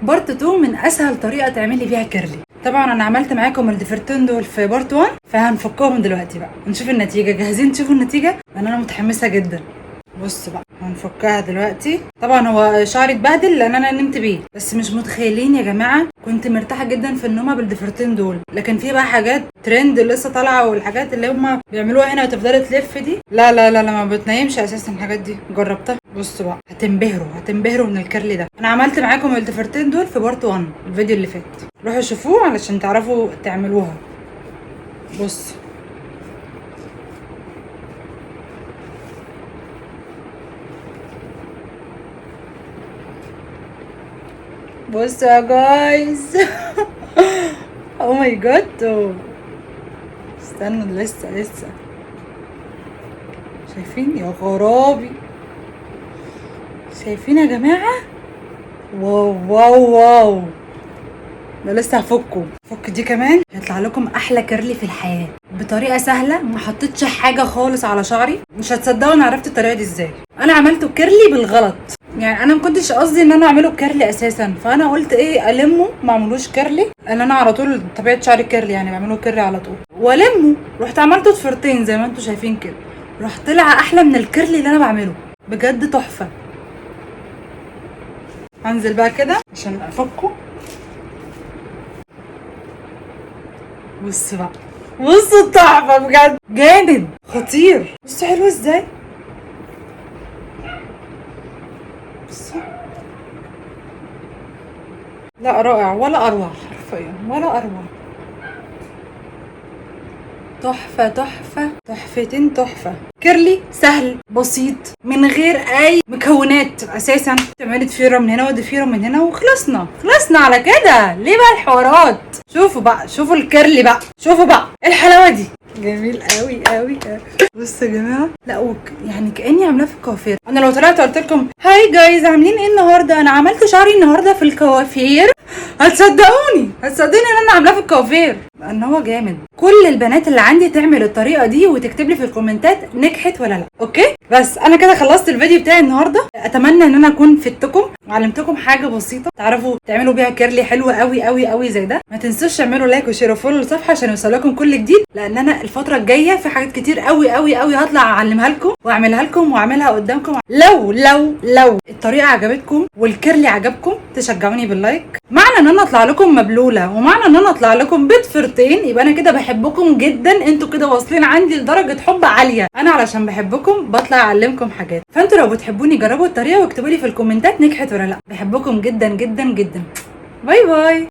بارت 2 من اسهل طريقه تعملي بيها كيرلي. طبعا انا عملت معاكم الضفيرتين دول في بارت 1، فهنفكهم دلوقتي بقى نشوف النتيجه. جاهزين تشوفوا النتيجه؟ انا متحمسه جدا. بص بقى هنفكها دلوقتي. طبعا هو شعري اتبهدل لان انا نمت بيه، بس مش متخيلين يا جماعه كنت مرتاحه جدا في النومه بالضفيرتين دول. لكن في بقى حاجات ترند لسه طالعه، والحاجات اللي هم بيعملوها هنا وتفضلي تلف دي، لا لا لا لا ما بتنيمش اساسا الحاجات دي. جربتها. بصوا بقى هتنبهروا من الكيرلي ده. انا عملت معاكم الضفيرتين دول في بارت 1 الفيديو اللي فات، روحوا شوفوه علشان تعرفوا تعملوها. بص بصوا يا جايز. او ماي جاد. استنوا لسه شايفين يا غرابي؟ شايفين يا جماعه؟ واو واو واو. ده لسه هفكه. فك دي كمان هيطلع لكم احلى كيرلي في الحياه بطريقه سهله. ما حطيتش حاجه خالص على شعري. مش هتصدقوا انا عرفت الطريقه دي ازاي. انا عملته كيرلي بالغلط، يعني انا ما كنتش قصدي ان انا اعمله كيرلي اساسا، فانا قلت ايه المه ما اعملوش كيرلي، لان انا على طول طبيعه شعري كيرلي، يعني بعمله كيرلي على طول والمه. رحت عملته ضفيرتين زي ما انتم شايفين كده، راح طلع احلى من الكيرلي اللي انا بعمله. بجد تحفه. هنزل بقى كده عشان افكه. بصوا بقى، بصوا التحفه بجد جامد خطير. بصوا حلو ازاي. بصوا لا رائع ولا اروع، حرفيا ولا اروع. تحفه تحفه تحفتين تحفه. كيرلي سهل بسيط من غير اي مكونات اساسا. تعملي ضفيره من هنا وضفيره من هنا وخلصنا على كده. ليه بقى الحوارات؟ شوفوا بقى، شوفوا الكيرلي بقى، شوفوا بقى الحلاوه دي. جميل قوي قوي قوي. بصوا يا جماعه، لا يعني كاني عاملاه في الكوافير. انا لو طلعت قلت لكم هاي جايز عاملين ايه النهارده، انا عملت شعري النهارده في الكوافير، هتصدقوني ان انا عاملاه في الكوافير، لان هو جامد. كل البنات اللي عندي تعمل الطريقه دي وتكتب لي في الكومنتات نجحت ولا لا. اوكي، بس انا كده خلصت الفيديو بتاعي النهارده. اتمنى ان انا اكون فدتكم وعلمتكم حاجه بسيطه تعرفوا تعملوا بيها كيرلي حلوه قوي قوي قوي زي ده. ما تنسوش تعملوا لايك وشير وفولو للصفحه عشان يوصلكم كل جديد، لان انا الفتره الجايه في حاجات كتير قوي قوي قوي هطلع اعلمها لكم واعملها لكم واعملها قدامكم. لو الطريقه عجبتكم والكيرلي عجبكم تشجعوني باللايك. معنى ان انا اطلع لكم مبلوله ومعنى ان انا اطلع لكم بضفيرتين يبقى انا كده بحبكم جدا. انتوا كده واصلين عندي لدرجه حب عاليه. انا علشان بحبكم بطلع اعلمكم حاجات، فانتوا لو بتحبوني جربوا الطريقه واكتبوا لي في الكومنتات نجحت ولا لا. بحبكم جدا جدا جدا. باي باي.